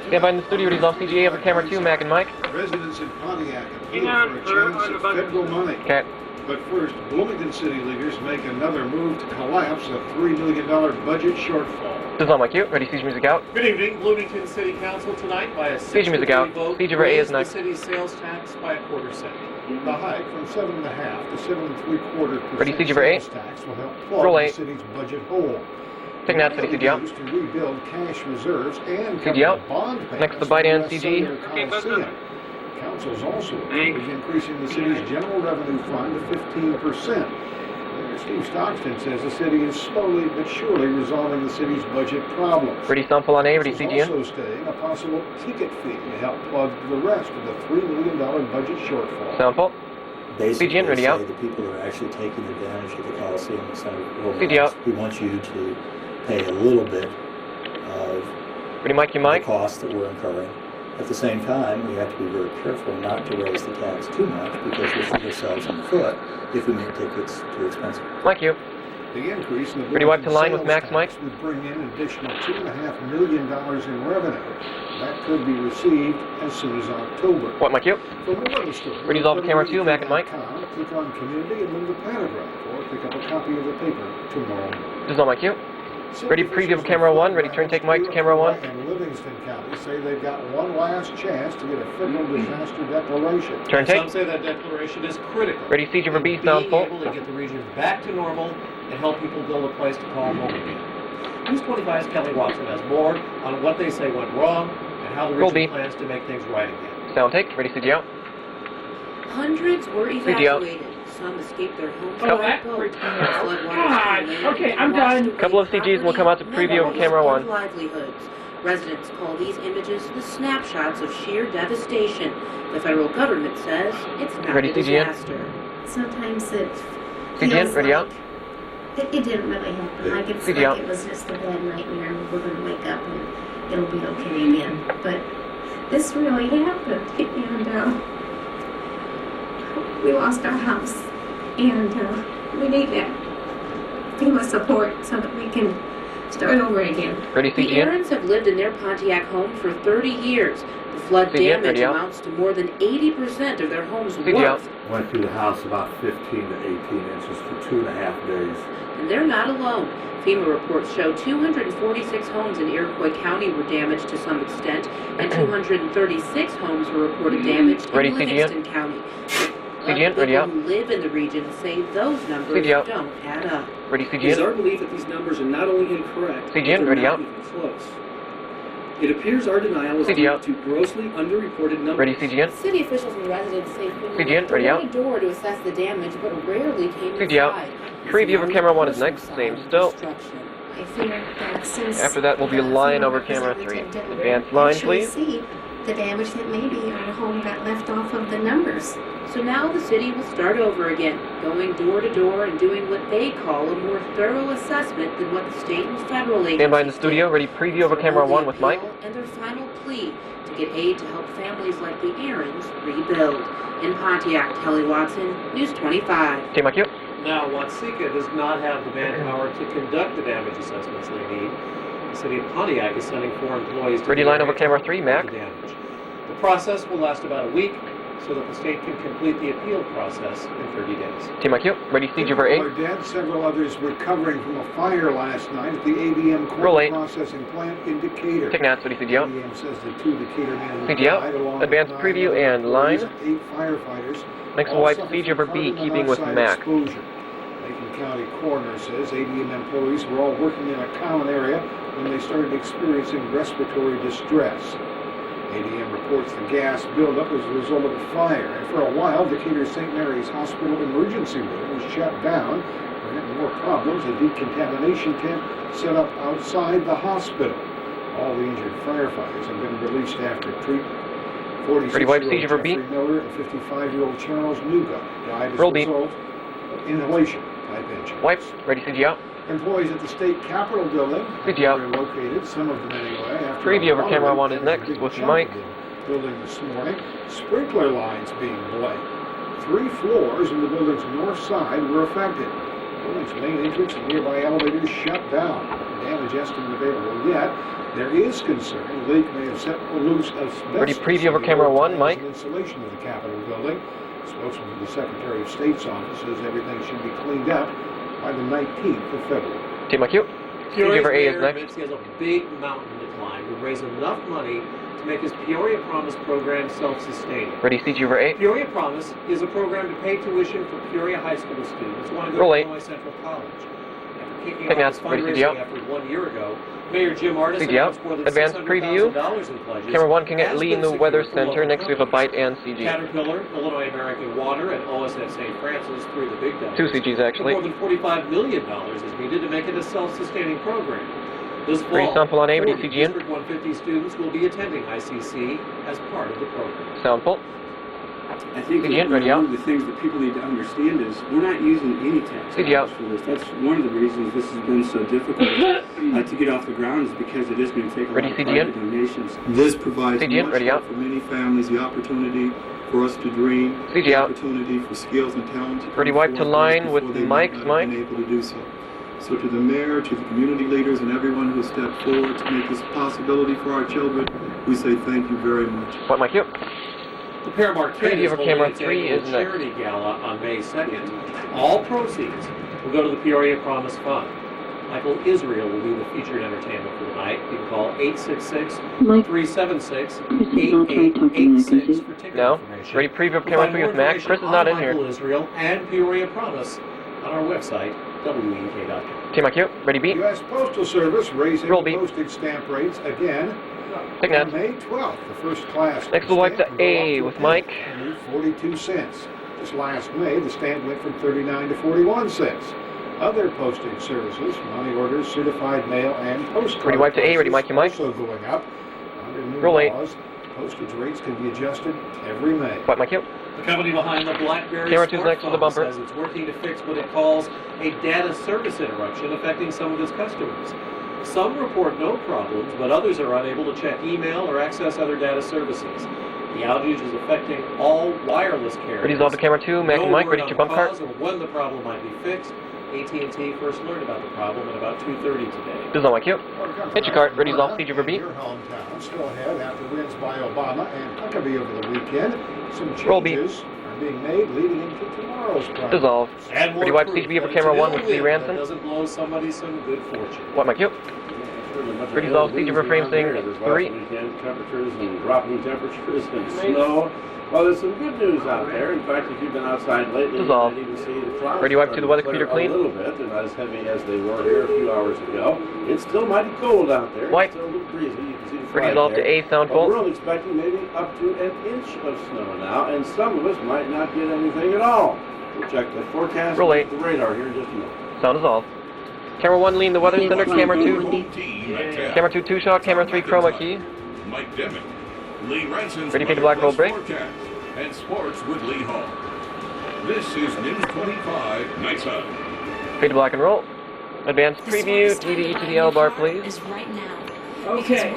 Stand by in the studio, ready, off CGA over camera 2, Mac and Mike. Residents in Pontiac appeal for a chance at federal money. Okay. But first, Bloomington city leaders make another move to collapse a $3 million budget shortfall. This is on my cue. Ready, siege music out. Good evening. Bloomington City Council tonight by a Siege music out. vote Siege over A is raised the next. city's sales tax by a quarter cent. The hike from 7.5% to 7.75% Ready, siege over A. sales tax will help plug Roll the A. city's budget hole. Taking out city, CG out. To rebuild cash reserves and CG out. bond payments Next to bite and for the CG. Cellular Coliseum. Council's also is increasing the city's general revenue fund to 15%. Steve Stockton says the city is slowly but surely resolving the city's budget problems. Ready, sample on A. Ready, Council's CG in. also studying a possible ticket fee to help plug the rest of the $3 million budget shortfall. Sound fault. Basically, CG in, ready say out. the people who are actually taking advantage of the Coliseum and Senator CG out. we want you to pay a little bit of Ready, Mike, you the Mike. cost that we're incurring. At the same time, we have to be very careful not to raise the tax too much because we'll shoot ourselves in the foot if we make tickets too expensive. Mike, you. The increase in the Ready, wipe to line sales with Max, tax Mike. would bring in an additional $2.5 million in revenue. That could be received as soon as October. What, Mike, you? For more of the story, Ready, dissolve the camera too, Mac and Mike. Click on Community and then the paragraph, or pick up a copy of the paper tomorrow. This is on my cue. Ready, preview of camera 1. Ready, turn, take Mike to camera 1. And Livingston County say they've got one last chance to get a federal disaster declaration. Turn, take. Some say that declaration is critical. Ready, siege over B, in sound full. being able to get the region back to normal and help people build a place to call home again. News 25's Kelly Watson has more on what they say went wrong and how the Roll region B. plans to make things right again. Sound take. Ready, CG out. Hundreds were CG out. evacuated. Some escaped their homes Oh, by that boat. God. Okay, I'm done. Couple of CGs will come out to preview of camera 1. Livelihoods. Residents call these images the snapshots of sheer devastation. The federal government says it's not Ready, a CG in? disaster. Sometimes it CG in, feels ready like out. it didn't really happen. Like it's CG like out. it was just a bad nightmare and we're going to wake up and it'll be okay again. But this really happened. And we lost our house. And we need that FEMA support so that we can start over again. Ready, The CG in. Aarons have lived in their Pontiac home for 30 years. The flood CG in, damage ready out. amounts to more than 80% of their home's CG out. worth. Went through the house about 15 to 18 inches for 2.5 days. And they're not alone. FEMA reports show 246 homes in Iroquois County were damaged to some extent, and 236 homes were reported damaged Ready, in CG in. Livingston County. CG in, ready People out. who live in the region say those numbers CG out. don't add up. Ready, CG It is in. our belief that these numbers are not only incorrect, CG in, but ready they're out. not even close. It appears our denial is CG due out. to grossly underreported numbers. Ready, CG in. City officials and residents say FEMA CG in, went ready door out. to door to assess the damage, but rarely came CG out. inside. Preview of camera 1 is next. Personal Same sign of still. destruction. I fear that since After that will be a the line FEMA over camera 3. representative didn't Advance line, actually please. see the damage that maybe our home got left off of the numbers. So now the city will start over again, going door to door and doing what they call a more thorough assessment than what the state and federal agencies Stand by in the did. studio. Ready, preview over camera 1 with Mike. And their final plea to get aid to help families like the Aarons rebuild. In Pontiac, Kelly Watson, News 25. Take my cue. Now, Watsika does not have the manpower to conduct the damage assessments they need. The city of Pontiac is sending 4 employees to Ready, the line over area camera to 3, report Mac. the damage. The process will last about a week so that the state can complete the appeal process in 30 days. Take my cue. Ready, siege over People 8. are dead. Several others recovering from a fire last night at the ADM Roll corn eight. processing plant in Decatur. Take Nats. Ready, CG out. ADM says the 2 Decatur men who CG out. died along Advance with 9 preview other and line. employees, 8 firefighters. Next all wipe suffered siege from over B, carbon keeping with monoxide Mac. exposure. Macon County coroner says ADM employees were all working in a common area when they started experiencing respiratory distress. ADM reports the gas buildup as a result of a fire, and for a while, Decatur St. Mary's Hospital emergency room was shut down. Preventing more problems, a decontamination tent set up outside the hospital. All the injured firefighters have been released after treatment. Ready, wipe 46-year-old siege over B. Jeffrey Miller and 55-year-old Charles Nuga died as Roll a B. result of inhalation pipe injuries. Wipe. Ready, CG out. Employees at the state capitol building CG out. were located, some of them anyway, after Preview a over camera volley 1 is damaged a next big with chunk Mike. of the building this morning. Sprinkler lines being blamed. 3 floors in the building's north side were affected. The building's main entrance and nearby elevators shut down. damage estimate available yet. There is concern the leak may have set loose asbestos. Ready, preview over camera one, Mike. Insulation of the Capitol building. Spokesman for the Secretary of State's office says everything should be cleaned up by the 19th of February. Team IQ. Peoria's CG A is mayor next. admits he has a big mountain to climb to raise enough money to make his Peoria Promise program self-sustaining. Ready, CG over 8. Peoria Promise is a program to pay tuition for Peoria high school students who want to go Roll to eight. Illinois Central College. After kicking Take off his that. Ready, CG fundraising out. effort 1 year ago, Mayor Jim Artis CG announced out. more than Advanced preview. $600,000 in pledges. Camera 1 can get has Lee in been the Weather secured for Center. local Next we have a companies. Bite and CG. Caterpillar, Illinois American Water, and OSF St. Francis, three of the big dollars. 2 CGs actually. More than $45 million is needed to make it a self-sustaining program. This Ready, fall, sample on A, ready, 40 CG in. District 150 students will be attending ICC as part of the program. Sound pull. I think CG in, that, ready out. one of the things that people need to understand is we're not using any tax CG out. dollars for this. That's one of the reasons this has been so difficult to get off the ground, is because it is going to take a Ready, lot of CG in. private donations. This provides CG in, much ready help out. for many families, the opportunity for us to dream, CG the out. opportunity for skills and talent to come Ready, wipe to forward line with before they might Mike's not have mic. been able to do so. So to the mayor, to the community leaders, and everyone who stepped forward to make this a possibility for our children, we say thank you very much. Point Mike, you. The Paramount Kid Preview is over holding camera its 3 annual is next. charity gala on May 2nd. All proceeds will go to the Peoria Promise Fund. Michael Israel will be the featured entertainment for the night. You can call 866-376-8886 for ticket No. information. Ready, preview of You'll camera find 3 more with Mac. information Chris is not on in here. Michael Israel and Peoria Promise on our website, WEK.com. Team IQ. Ready, B. U.S. Postal Service raising Roll beat. postage stamp rates again. Take On that. May 12th, the first class Next we'll wipe stamp to will go A up with to Mike. 42 cents. This last May, the stamp went from 39 to 41 cents. Other postage services, money orders, certified mail, and postcard Ready, wipe to A. Ready, prices Mikey, Mike. also going up. Under new Roll eight. laws, postage rates can be adjusted every May. Point Mike, you. The company behind the BlackBerry Camera 2's next to the smartphone bumper. says it's working to fix what it calls a data service interruption affecting some of its customers. Some report no problems, but others are unable to check email or access other data services. The outage is affecting all wireless carriers. Ready, dissolve to camera 2. Mac and Mike. Ready to bump cart. Or when the problem might be fixed. AT&T first learned about the problem at about 2:30 today. Dissolve Mike, you. Hit your cart. Ready, dissolve. CG over B. Your hometown still ahead after wins by Obama and Huckabee over the weekend. Some Roll B. changes are being made leading into tomorrow's primary. Dissolve. And more Ready, wipe proof CGB over that camera it's 1 an with ill Lee wind Ranson. that doesn't blow somebody some good fortune. What Mike, you. Ready, dissolve. CG over frame saying 3. Weekend temperatures and dropping temperatures and snow. Well, there's some good news out there. In fact, if you've been outside lately, Dissolve. you might even see the clouds. Ready, wipe to the weather starting computer to clear clean. A little bit. They're not as heavy as they were here a few hours ago. It's still mighty cold out there. Wipe. It's still a little breezy. You can see the Ready, flag dissolve to there. A. Sound But we're full. only expecting maybe up to an inch of snow now, and some of us might not get anything at all. We'll check the forecast Roll and eight. the radar here in just a minute. Sound dissolve. Camera 1 lean the weather center. Camera 2. Camera 2 2 shot. Camera 3 chroma key. Mike Demick. Lee Ranson's Ready for the black roll break. Forecast and sports with Lee Hall. This is News 25 Nightside. Fade to black and roll. Advanced preview. DDE to the L bar, please. Okay.